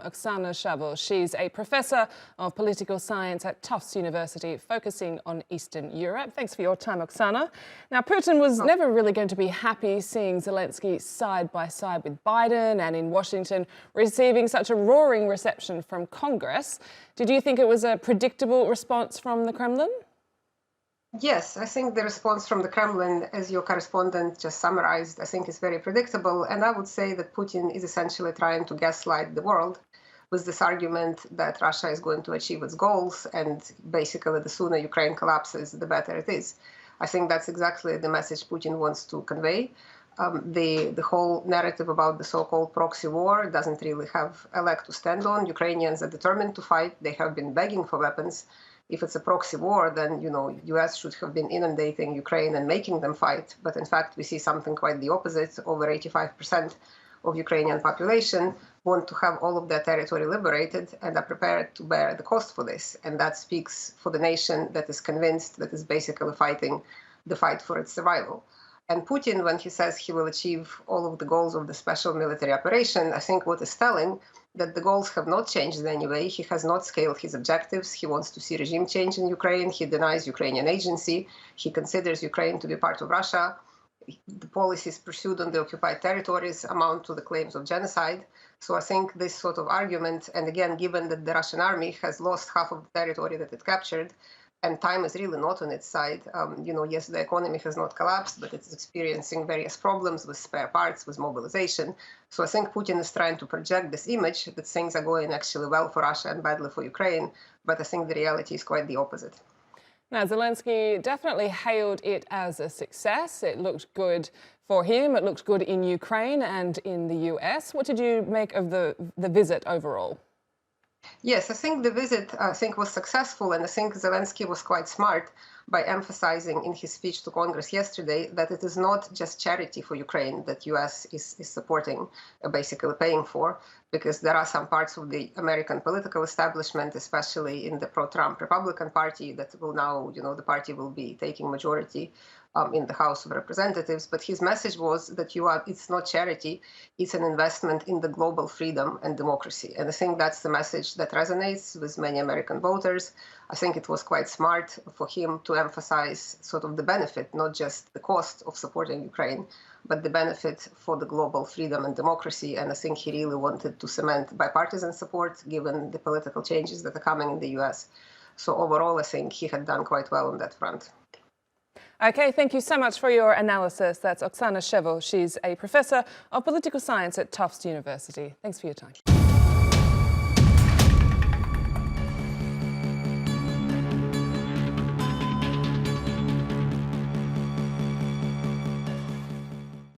Oxana Shevel. She's a professor of political science at Tufts University, focusing on Eastern Europe. Thanks for your time, Oxana. Now, Putin was never really going to be happy seeing Zelenskyy side by side with Biden and in Washington receiving such a roaring reception from Congress. Did you think it was a predictable response from the Kremlin? Yes, I think the response from the Kremlin, as your correspondent just summarized, I think is very predictable. And I would say that Putin is essentially trying to gaslight the world with this argument that Russia is going to achieve its goals. And basically, the sooner Ukraine collapses, the better it is. I think that's exactly the message Putin wants to convey. The whole narrative about the so-called proxy war doesn't really have a leg to stand on. Ukrainians are determined to fight. They have been begging for weapons. If it's a proxy war, then, US should have been inundating Ukraine and making them fight. But in fact, we see something quite the opposite. Over 85% of Ukrainian population want to have all of their territory liberated and are prepared to bear the cost for this. And that speaks for the nation that is convinced that is basically fighting the fight for its survival. And Putin, when he says he will achieve all of the goals of the special military operation, I think what is telling that the goals have not changed in any way. He has not scaled his objectives. He wants to see regime change in Ukraine. He denies Ukrainian agency. He considers Ukraine to be part of Russia. The policies pursued on the occupied territories amount to the claims of genocide. So I think this sort of argument, and again, given that the Russian army has lost half of the territory that it captured, and time is really not on its side. Yes, the economy has not collapsed, but it's experiencing various problems with spare parts, with mobilization. So I think Putin is trying to project this image that things are going actually well for Russia and badly for Ukraine. But I think the reality is quite the opposite. Now, Zelenskyy definitely hailed it as a success. It looked good for him. It looked good in Ukraine and in the US. What did you make of the visit overall? Yes, I think the visit was successful, and I think Zelenskyy was quite smart by emphasizing in his speech to Congress yesterday that it is not just charity for Ukraine that US is supporting, basically paying for, because there are some parts of the American political establishment, especially in the pro-Trump Republican Party, that will now, the party will be taking majority in the House of Representatives. But his message was that it's not charity, it's an investment in the global freedom and democracy. And I think that's the message that resonates with many American voters. I think it was quite smart for him to emphasize sort of the benefit, not just the cost of supporting Ukraine, but the benefit for the global freedom and democracy. And I think he really wanted to cement bipartisan support, given the political changes that are coming in the US. So overall, I think he had done quite well on that front. Okay, thank you so much for your analysis. That's Oxana Shevel. She's a professor of political science at Tufts University. Thanks for your time.